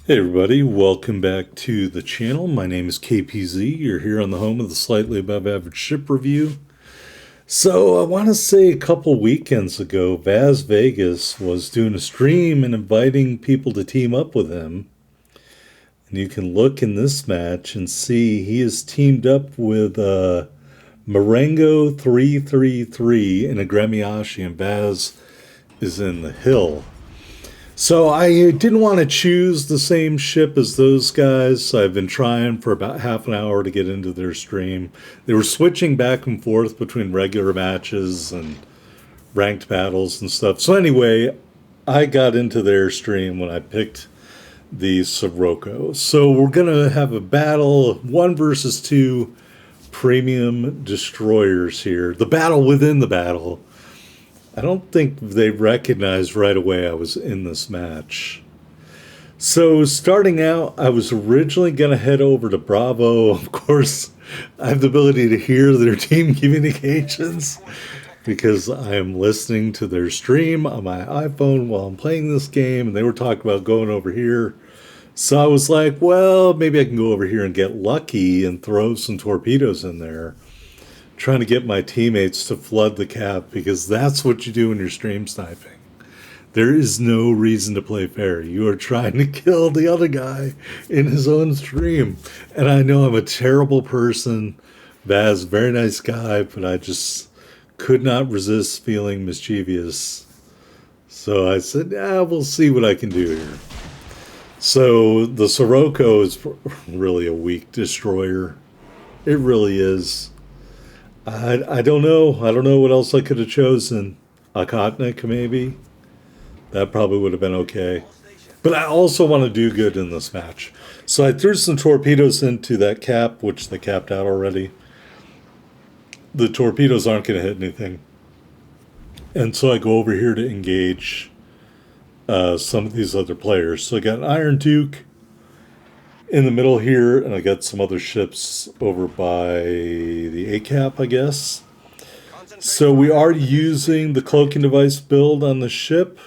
Hey everybody, welcome back to the channel. My name is KPZ. You're here on the home of the Slightly Above Average Ship Review. So I want to say a couple weekends ago, Vazz Vegas was doing a stream and inviting people to team up with him. And you can look in this match and see he is teamed up with Marengo 333 and a Gremiashi, and Vazz is in the hill. So I didn't want to choose the same ship as those guys. I've been trying for about half an hour to get into their stream. They were switching back and forth between regular matches and ranked battles and stuff. So anyway, I got into their stream when I picked the Sirocco. So we're going to have a battle, 1 versus 2 premium destroyers here. The battle within the battle. I don't think they recognized right away I was in this match. So starting out, I was originally going to head over to Bravo. Of course, I have the ability to hear their team communications because I am listening to their stream on my iPhone while I'm playing this game, and they were talking about going over here. So I was like, well, maybe I can go over here and get lucky and throw some torpedoes in there, trying to get my teammates to flood the cap, because that's what you do when you're stream sniping. There is no reason to play fair. You are trying to kill the other guy in his own stream. And I know I'm a terrible person. Vazz, very nice guy, but I just could not resist feeling mischievous. So I said, we'll see what I can do here. So the Sirocco is really a weak destroyer. It really is. I don't know. I don't know what else I could have chosen. A Kotnik, maybe. That probably would have been okay. But I also want to do good in this match. So I threw some torpedoes into that cap, which they capped out already. The torpedoes aren't going to hit anything. And so I go over here to engage some of these other players. So I got an Iron Duke in the middle here, and I got some other ships over by the A-cap, I guess. So we are using the cloaking device build on the ship.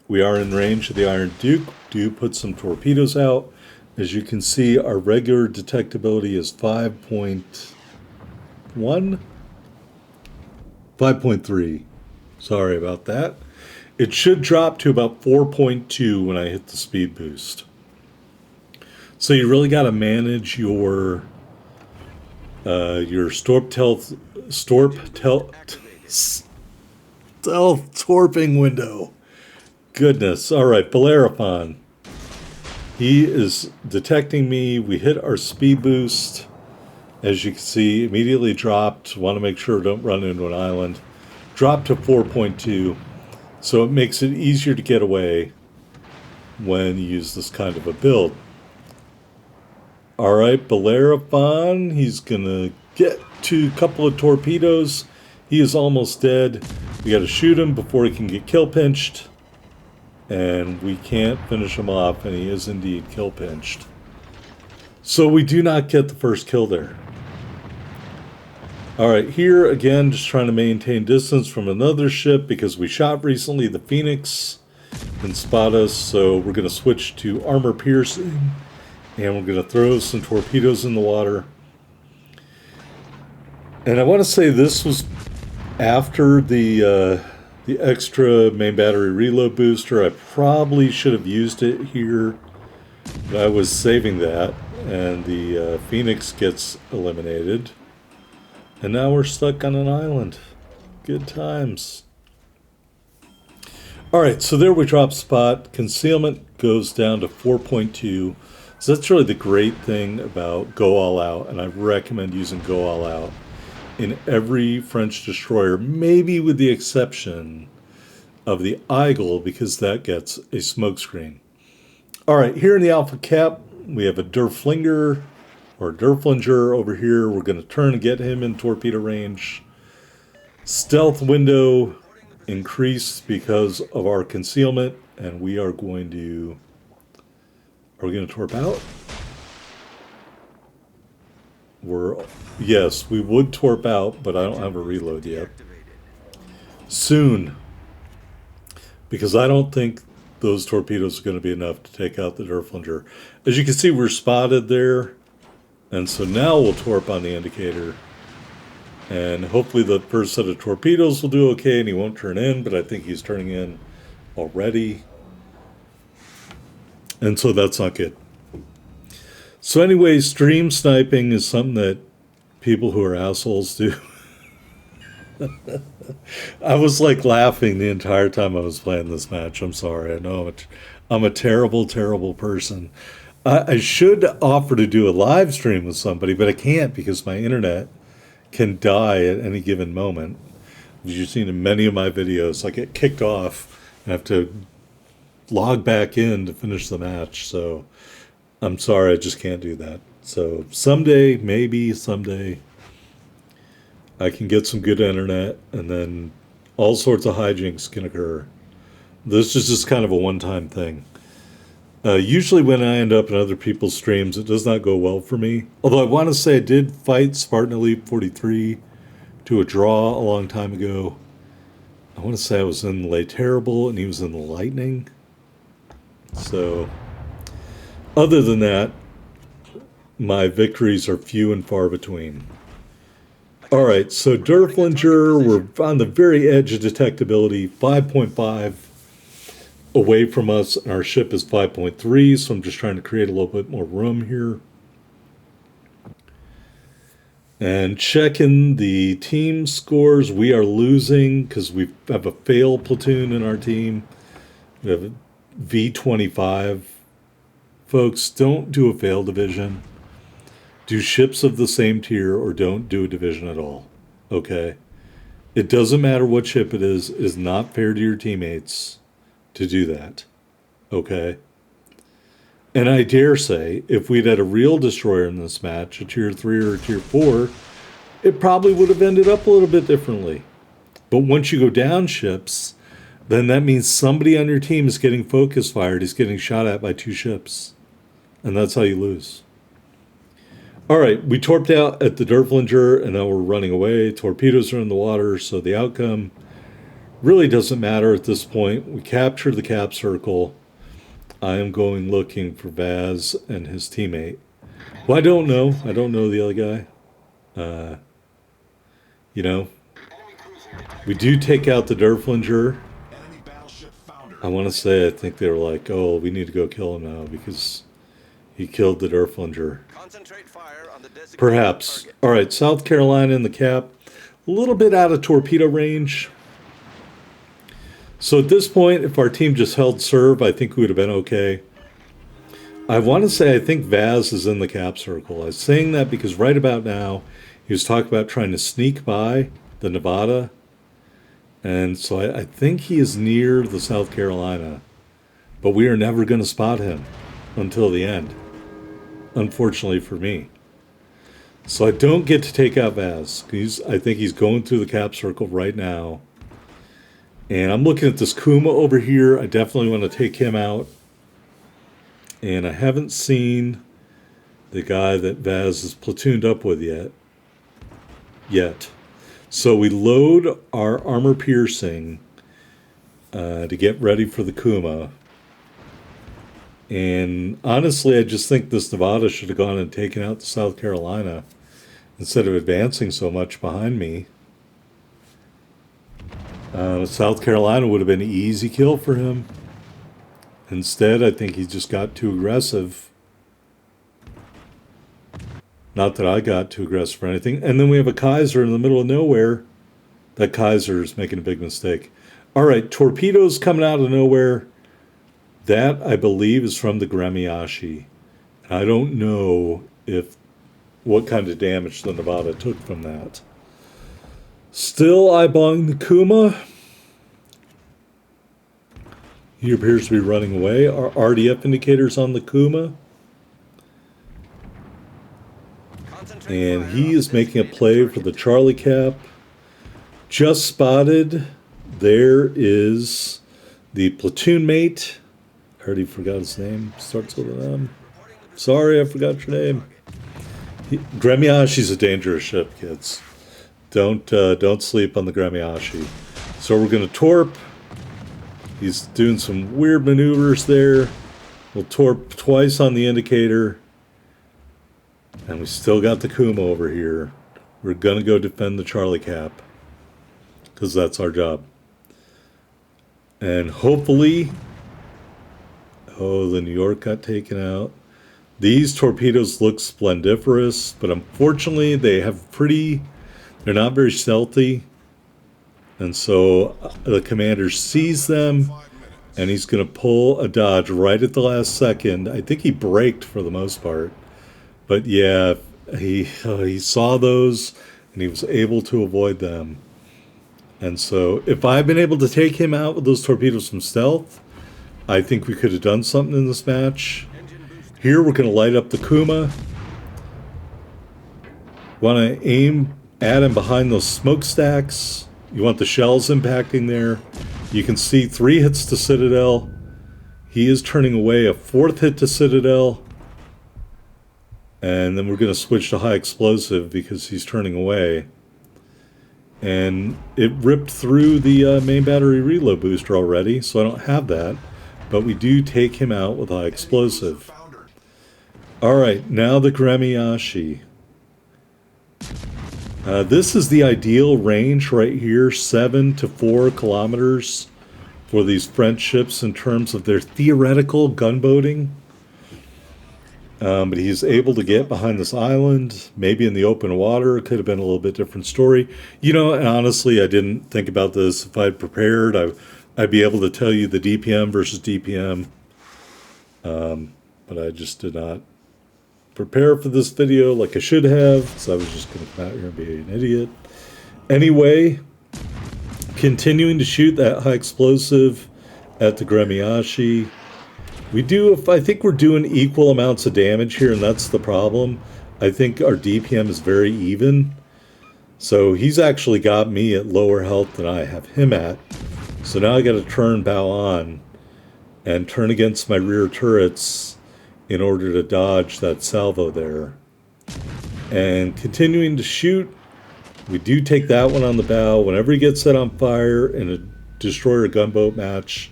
We are in range of the Iron Duke. Do put some torpedoes out. As you can see, our regular detectability is 5.1? 5.3. Sorry about that. It should drop to about 4.2 when I hit the speed boost. So you really got to manage your stealth torping window. Goodness. All right, Bellerophon. He is detecting me. We hit our speed boost. As you can see, immediately dropped. Want to make sure we don't run into an island. Dropped to 4.2. So it makes it easier to get away when you use this kind of a build. All right, Bellerophon, he's going to get to a couple of torpedoes. He is almost dead. We got to shoot him before he can get kill pinched. And we can't finish him off, and he is indeed kill pinched. So we do not get the first kill there. All right, here again, just trying to maintain distance from another ship because we shot recently. The Phoenix can spot us, so we're going to switch to armor piercing. And we're going to throw some torpedoes in the water. And I want to say this was after the extra main battery reload booster. I probably should have used it here, but I was saving that. And the Phoenix gets eliminated. And now we're stuck on an island. Good times. All right, so there we drop spot. Concealment goes down to 4.2. So that's really the great thing about Go All Out, and I recommend using Go All Out in every French destroyer, maybe with the exception of the Eagle, because that gets a smokescreen. All right, here in the Alpha Cap, we have a Derflinger, or Derflinger over here. We're going to turn and get him in torpedo range. Stealth window increased because of our concealment, and we are going to... Are we going to torp out? Yes, we would torp out, but I don't have a reload yet. Soon. Because I don't think those torpedoes are going to be enough to take out the Derflinger. As you can see, we're spotted there. And so now we'll torp on the indicator. And hopefully the first set of torpedoes will do okay and he won't turn in, but I think he's turning in already. And so that's not good. So anyway, stream sniping is something that people who are assholes do. I was like laughing the entire time I was playing this match. I'm sorry. I know I'm a terrible, terrible person. I should offer to do a live stream with somebody, but I can't because my internet can die at any given moment. As you've seen in many of my videos, I get kicked off and have to log back in to finish the match. So I'm sorry, I just can't do that. So someday, maybe someday, I can get some good internet and then all sorts of hijinks can occur. This is just kind of a one-time thing. Usually when I end up in other people's streams, it does not go well for me. Although I want to say I did fight Spartan Elite 43 to a draw a long time ago. I want to say I was in the Le Terrible and he was in the Lightning. So, other than that, my victories are few and far between. All right, so Derflinger, we're on the very edge of detectability, 5.5 away from us, and our ship is 5.3, so I'm just trying to create a little bit more room here. And checking the team scores, we are losing because we have a fail platoon in our team. We have a V25. Folks, don't do a fail division. Do ships of the same tier or don't do a division at all, okay? It doesn't matter what ship it is not fair to your teammates to do that, okay? And I dare say, if we'd had a real destroyer in this match, a tier 3 or a tier 4, it probably would have ended up a little bit differently. But once you go down ships, then that means somebody on your team is getting focus fired, is getting shot at by 2 ships. And that's how you lose. All right, we torped out at the Derflinger, and now we're running away. Torpedoes are in the water, so the outcome really doesn't matter at this point. We captured the cap circle. I am going looking for Vazz and his teammate. Well, I don't know. I don't know the other guy. You know, we do take out the Derflinger. I want to say I think they were like, oh, we need to go kill him now because he killed the Derflinger. Perhaps. All right, South Carolina in the cap. A little bit out of torpedo range. So at this point, if our team just held serve, I think we would have been okay. I want to say I think Vazz is in the cap circle. I was saying that because right about now, he was talking about trying to sneak by the Nevada. And so I think he is near the South Carolina. But we are never going to spot him until the end, unfortunately for me. So I don't get to take out Vazz. I think he's going through the cap circle right now. And I'm looking at this Kuma over here. I definitely want to take him out. And I haven't seen the guy that Vazz is platooned up with yet. So we load our armor piercing to get ready for the Kuma. And honestly, I just think this Nevada should have gone and taken out the South Carolina instead of advancing so much behind me. South Carolina would have been an easy kill for him. Instead, I think he just got too aggressive. Not that I got too aggressive or anything. And then we have a Kaiser in the middle of nowhere. That Kaiser is making a big mistake. All right, torpedoes coming out of nowhere. That, I believe, is from the Gremiashi. I don't know what kind of damage the Nevada took from that. Still eyeballing the Kuma. He appears to be running away. Our RDF indicators on the Kuma. And he is making a play for the Charlie cap. Just spotted. There is the platoon mate. I already forgot his name. Starts with an M. Sorry, I forgot your name. Gremiashi's a dangerous ship, kids. Don't sleep on the Gremiashi. So we're going to torp. He's doing some weird maneuvers there. We'll torp twice on the indicator. And we still got the Kuma over here. We're going to go defend the Charlie Cap. Because that's our job. And hopefully... Oh, the New York got taken out. These torpedoes look splendiferous, but unfortunately they have pretty... They're not very stealthy. And so the commander sees them, and he's going to pull a dodge right at the last second. I think he braked for the most part. But yeah, he saw those, and he was able to avoid them. And so if I'd been able to take him out with those torpedoes from stealth, I think we could have done something in this match. Here we're going to light up the Kuma. Want to aim at him behind those smokestacks. You want the shells impacting there. You can see 3 hits to Citadel. He is turning away, a 4th hit to Citadel. And then we're going to switch to high explosive because he's turning away. And it ripped through the main battery reload booster already, so I don't have that. But we do take him out with high explosive. Alright, now the Gremiashi. This is the ideal range right here, 7 to 4 kilometers for these French ships in terms of their theoretical gunboating. But he's able to get behind this island, maybe in the open water. It could have been a little bit different story. You know, and honestly, I didn't think about this. If I'd prepared, I'd be able to tell you the DPM versus DPM. But I just did not prepare for this video like I should have, so I was just going to come out here and be an idiot. Anyway, continuing to shoot that high explosive at the Gremiashi. I think we're doing equal amounts of damage here, and that's the problem. I think our DPM is very even. So he's actually got me at lower health than I have him at. So now I got to turn bow on and turn against my rear turrets in order to dodge that salvo there. And continuing to shoot, we do take that one on the bow. Whenever he gets set on fire in a destroyer gunboat match,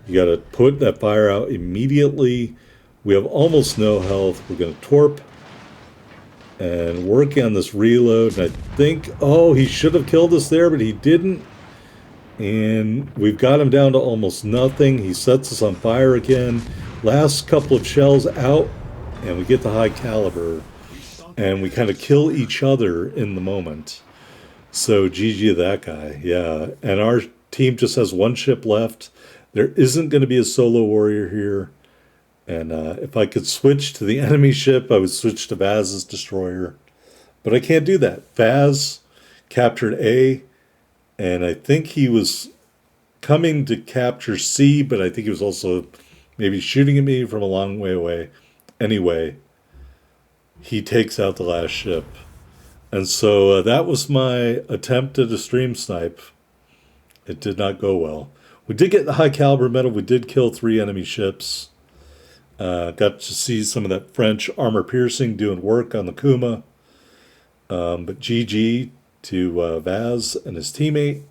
you got to put that fire out immediately. We have almost no health. We're going to torp and work on this reload. And I think, oh, he should have killed us there, but he didn't. And we've got him down to almost nothing. He sets us on fire again. Last couple of shells out, and we get the high caliber. And we kind of kill each other in the moment. So GG to that guy, yeah. And our team just has 1 ship left. There isn't going to be a solo warrior here. And if I could switch to the enemy ship, I would switch to Vazz's destroyer. But I can't do that. Vazz captured A, and I think he was coming to capture C, but I think he was also maybe shooting at me from a long way away. Anyway, he takes out the last ship. And so that was my attempt at a stream snipe. It did not go well. We did get the high caliber medal. We did kill 3 enemy ships. Got to see some of that French armor piercing doing work on the Kuma. But GG to Vazz and his teammate.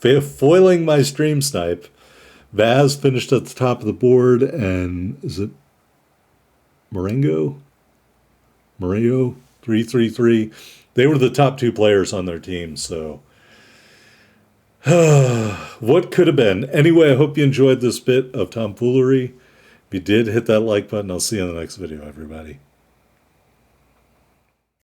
Foiling my stream snipe. Vazz finished at the top of the board, and is it Marengo? 333. They were the top 2 players on their team, so what could have been? Anyway, I hope you enjoyed this bit of tomfoolery. If you did, hit that like button. I'll see you in the next video, everybody.